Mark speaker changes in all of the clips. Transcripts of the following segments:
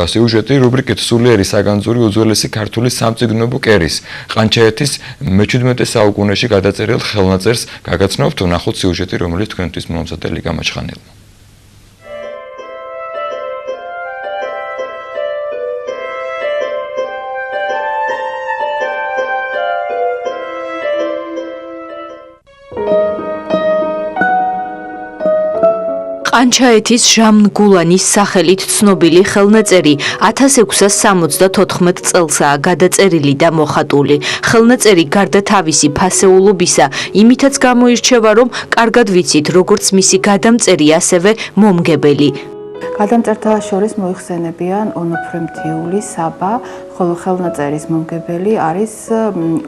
Speaker 1: სიუჟეტი რუბრიკით სულიერი საგანძური უძველესი ქართული სამწიგნობო კერის ყანჩაეთის მე-17 საუკუნეში გადაწერილ ხელნაწერს გაგაცნობთ, ვნახოთ სიუჟეტი, რომელიც თქვენთვის მომზადელი გამაჩხანილ.
Speaker 2: ყანჩაეთის ჟამნგულანის სახელით ცნობილი ხელნაწერი 1674 წელსაა გადაწერილი და მოხატული. ხელნაწერი გარდა თავისი ფასეულობისა, იმითაც გამოირჩევა, რომ კარგად ვიცით, როგორც მისი გადამწერი, ასევე მომგებელი.
Speaker 3: გადამწერთა შორის მოიხსენებიან ონოფრე მთიული, საბა, ხოლო ხელნაწერის მომგებელი არის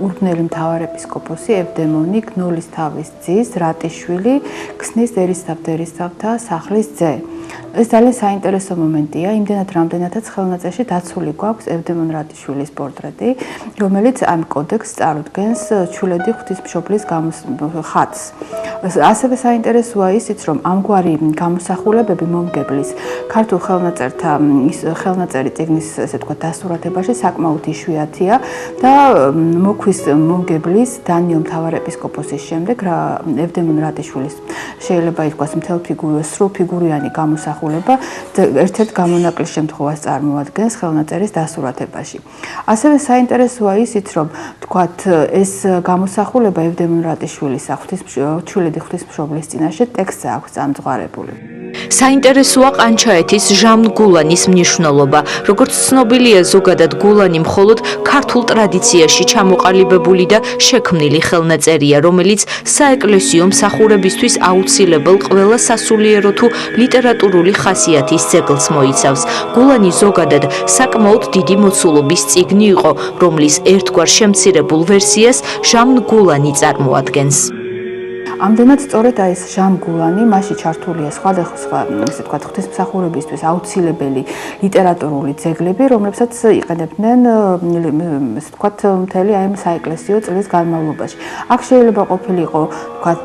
Speaker 3: ურბნელი მთავარეპისკოპოსი ევდემონი, გნოლის თავის ძის, რატიშვილი, ქსნის ერისთავთა სახლის ძე. ეს ძალიან საინტერესო მომენტია, იმდენად რამდენადაც ხელნაწერში დაცული გვაქვს ევდემონ რატიშვილის პორტრეტი, რომელიც ამ კოდექსს წარუდგენს ჩულედი ღვთისმშობლის ხატს. ასევე საინტერესოა ისიც, რომ ამგვარი გამოსახულებები მომგებლის ქართულ ხელნაწერი წიგნის, ესე ვთქვათ, დასურათებაში საკმაოდ იშვიათია და მოქვის მომგებლის დანიო მთავარეპისკოპოსის შემდეგ ევდემონ რატიშვილის შეიძლება ითქვას მთელ სრულ ფიგურიანი გამოსახულება ერთ-ერთ გამონაკლის შემთხვევას წარმოადგენს ხელნაწერის დასურათებაში. ასევე საინტერესოა ისიც, რომ თქვათ ეს გამოსახულება ევდემონ რატიშვილისა ჩულედი ღვთისმშობლის წინაშე ტექსტზე აქვს წამძღვარებული.
Speaker 2: საინტერესოა ყანჩაეთის ჟამნგულანის მნიშვნელობა. როგორც ცნობილია, ზოგადად გულანი მხოლოდ ქართულ ტრადიციაში ჩამოყალიბებული და შექმნილი ხელნაწერია, რომელიც საეკლესიო მსახურებისთვის აუცილებელ ყველა სასულიერო თუ ლიტერატურული ხასიათის ძეგლს მოიცავს. გულანი ზოგადად საკმაოდ დიდი მოცულობის წიგნი იყო, რომლის ერთგვარ შემცირებულ ვერსიას ჟამნგულანი წარმოადგენს.
Speaker 3: ამდენად სწორედ ეს ჟამგულანი მასში ჩართულია სხვადასხვა, ესე ვთქვათ, ღვთისმსახურებისთვის აუცილებელი ლიტერატურული ძეგლები, რომლებსაც იყენებდნენ, ესე ვთქვათ, მთელი აი საეკლესიო წლის განმავლობაში. აქ შეიძლება ყოფილიყო, ვთქვათ,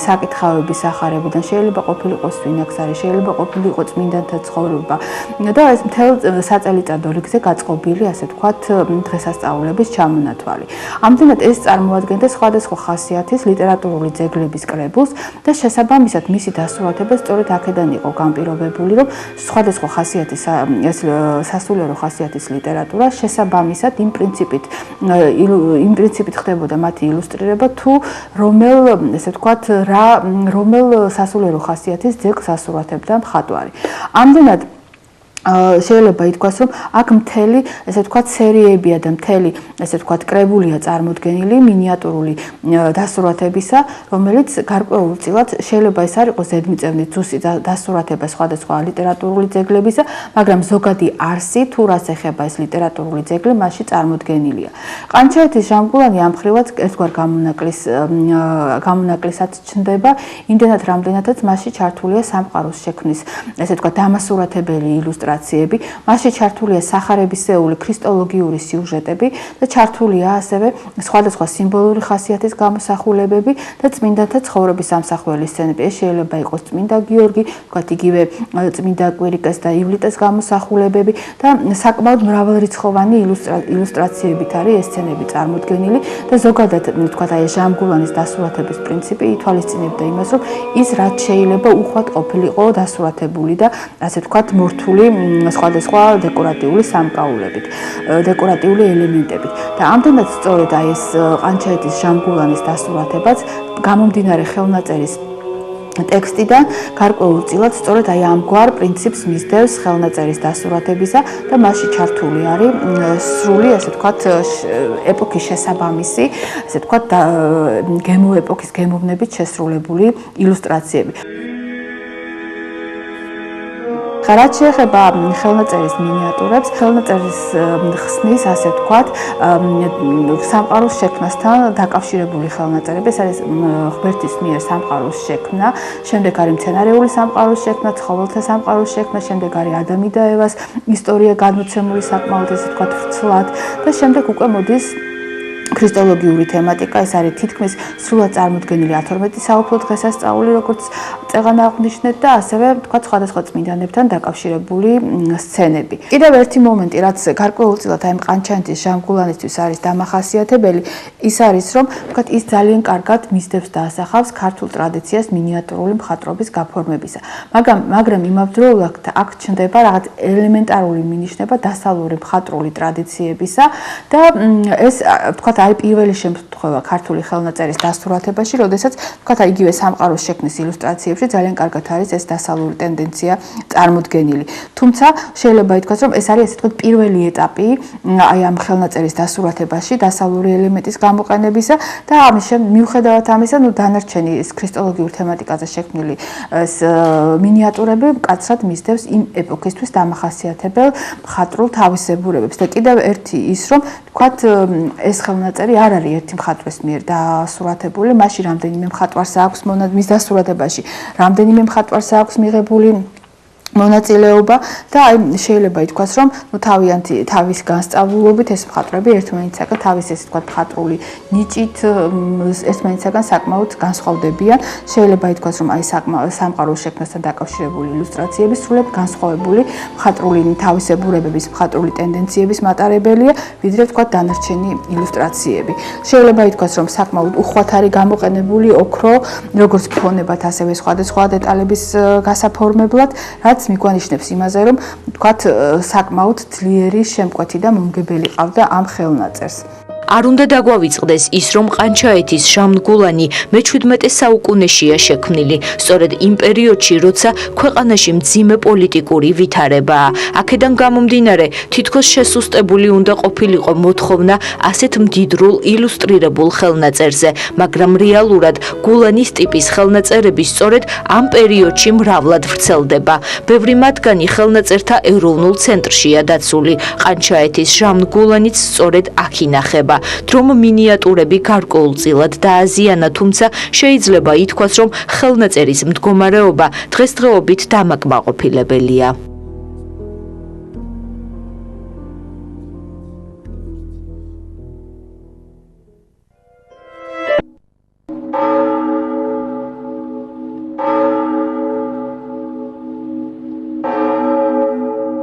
Speaker 3: საკითხავების ახარებიდან, შეიძლება ყოფილიყო სვინაქსარი, შეიძლება ყოფილიყო წმინდანთა ცხოვრება და ეს მთელ საწელიწადო რიგზე გაწყობილი, ასე ვთქვათ, დღესასწაულების ჩამონათვალი. ამდენად ეს წარმოადგენდა სხვადასხვა ხასიათის ლიტერატურული ძეგლების კრებულს და შესაბამისად მისი დასურათება სწორედ აქედან იყო განპირობებული, რომ სხვადასხვა ხასიათის სასულიერო ხასიათის ლიტერატურა შესაბამისად იმ პრინციპით ხდებოდა მათი ილუსტრირება თუ რომელ სასულიერო ხასიათის ძეგლს ასურათებდა მხატვარი. ამდენად შეიძლება ითქვას, რომ აქ მთელი, ესე ვთქვათ, სერიებია და მთელი, ესე ვთქვათ, კრებულია წარმოდგენილი მინიატურული დასურათებისა, რომელიც გარკვეულწილად შეიძლება ეს არ იყოს ზედმიწევნით ძუსი დასურათება სხვადასხვა ლიტერატურული ძეგლებისა, მაგრამ ზოგადი არსი თუ რას ეხება ეს ლიტერატურული ძეგლი, მასში წარმოდგენილია. ყანჩაეთის ჟამგულანი ამ მხრივაც ერთგვარ გამონაკლისად ჩნდება, იმდენად რამდენადაც მასში ჩართულია სამყაროს შექმნის, ესე ვთქვათ, დამასურათებელი ილუსტრაციები. მასში ჩართულია სახარებისეული ქრისტოლოგიური სიუჟეტები და ჩართულია ასევე სხვადასხვა სიმბოლური ხასიათის გამოსახულებები და წმინდანთა ცხოვრების ამსახველი სცენები. ეს შეიძლება იყოს წმინდა გიორგი, ვთქვათ, იგივე წმინდა კვირიკეს და ივლიტეს გამოსახულებები და საკმაოდ მრავალრიცხოვანი ილუსტრაციებით არის ეს სცენები წარმოდგენილი და ზოგადად, ვთქვათ, აი ჟამგულანის დასურათების პრინციპი ითვალისწინებდა იმას, რომ ის რაც შეიძლება უხვად ყოფილიყო დასურათებული და ასე ვთქვათ, მორთული სხვადასხვა დეკორატიული სამკაულებით, დეკორატიული ელემენტებით. და ამდენად სწორედ აი ეს ყანჩაეთის ჟამგულანის დასურათებაც გამომდინარე ხელნაწერის ტექსტიდან გარკვეულწილად სწორედ აი ამგვარ პრინციპს მისდევს ხელნაწერის დასურათებისა და მასში ჩართული არის სრული, ასე ვთქვათ, ეპოქის შესაბამისი, ასე ვთქვათ, ეპოქის გემოვნებით შესრულებული ილუსტრაციები. რაც შეეხება ხელნაწერის მინიატურებს, ხელნაწერის ხსნის, ასე ვთქვათ, სამყაროს შექმნასთან დაკავშირებული ხელნაწერები, ეს არის ღმერთის მიერ სამყაროს შექმნა, შემდეგ არის მცენარეული სამყაროს შექმნა, ცხოველთა სამყაროს შექმნა, შემდეგ არის ადამი და ევას ისტორია გადმოცემული საკმაოდ, ესე ვთქვათ, ვრცლად და შემდეგ უკვე მოდის ქრისტოლოგიური თემატიკა, ეს არის თითქმის სრულად წარმოდგენილი 12 საუფლო დღესასწაული, როგორც წეღან აღნიშნეთ და ასევე თქვა სხვადასხვა წმინდანებთან დაკავშირებული სცენები. კიდევ ერთი მომენტი, რაც გარკვეულწილად აი ყანჩანეთის ჟანგულანისთვის არის დამახასიათებელი, ის არის, რომ თქვა ის ძალიან კარგად მისდევს და ასახავს ქართულ ტრადიციას მინიატურული მხატვრობის გაფორმებისა. მაგრამ იმავდროულად აქ ჩნდება რაღაც ელემენტარული მინიშნება დასავლური მხატვრული ტრადიციებისა და ეს თქვა აი პირველი შემთხვევა ქართული ხელნაწერის დასურათებაში, როდესაც თქვა იგივე სამყაროს შექმნის ილუსტრაციებში ძალიან კარგად არის ეს დასავლური ტენდენცია წარმოდგენილი. თუმცა შეიძლება ითქვას, რომ ეს არის ესე ვთქვათ პირველი ეტაპი აი ამ ხელნაწერის დასურათებაში, დასავლური ელემენტის გამოყენებისა და ამის მიუხედავად ამისა, დანარჩენი ეს ქრისტოლოგიურ თემატიკაზე შექმნილი ეს მინიატურები მკაცრად მისდევს იმ ეპოქისთვის დამახასიათებელ მხატვრულ თავისებურებებს და კიდევ ერთი ის, რომ თქვათ ეს ხელნაწერი არ არის ერთი მხატვრის მიერ დასურათებული, მაშინ რამდენიმე მხატვარს აქვს მის დასურათებაში, რამდენიმე მხატვარს აქვს მიღებული მონაწილეობა და აი შეიძლება ითქვას, რომ თავიანთი თავის განსწავლულობით ეს მხატვრები ერთმანეთისაგან თავის ესე ვთქვათ მხატვრული ნიჭით ერთმანეთისაგან საკმაოდ განსხვავდებიან. შეიძლება ითქვას, რომ აი სამყაროს შექმნასთან დაკავშირებული ილუსტრაციები სრულიად განსხვავებული მხატვრული თავისებურებების, მხატვრული ტენდენციების მატარებელია, ვიდრე ვთქვათ დანარჩენი ილუსტრაციები. შეიძლება ითქვას, რომ საკმაოდ უხვად არის გამოყენებული ოქრო, როგორც ფონებად, ასევე სხვადასხვა დეტალების გასაფორმებლად, რაც მიგვანიშნებს იმაზე, რომ თქვათ საკმაოდ ძლიერი შემკვეთი და მომგებელი ყავდა ამ ხელნაწერს.
Speaker 2: არ უნდა დაგვავიწყდეს ის, რომ ყანჩაეთის ჟამნგულანი მე-17 საუკუნეშია შექმნილი, სწორედ იმ პერიოდში, როცა ქვეყანაში მძიმე პოლიტიკური ვითარებაა. აქედან გამომდინარე, თითქოს შესუსტებული უნდა ყოფილიყო მოთხოვნა ასეთ მდიდრულ ილუსტრირებულ ხელნაწერზე, მაგრამ რეალურად გულანის ტიპის ხელნაწერები სწორედ ამ პერიოდში მრავლად ვრცელდება. ბევრი მათგანი ხელნაწერთა ეროვნულ ცენტრშია დაცული. ყანჩაეთის ჟამნგულანიც სწორედ აქ ინახება. დრომ მინიატურები გარკვეულწილად დააზიანა, თუმცა შეიძლება ითქვას, რომ ხელნაწერის მდგომარეობა დღესდღეობით დამაკმაყოფილებელია.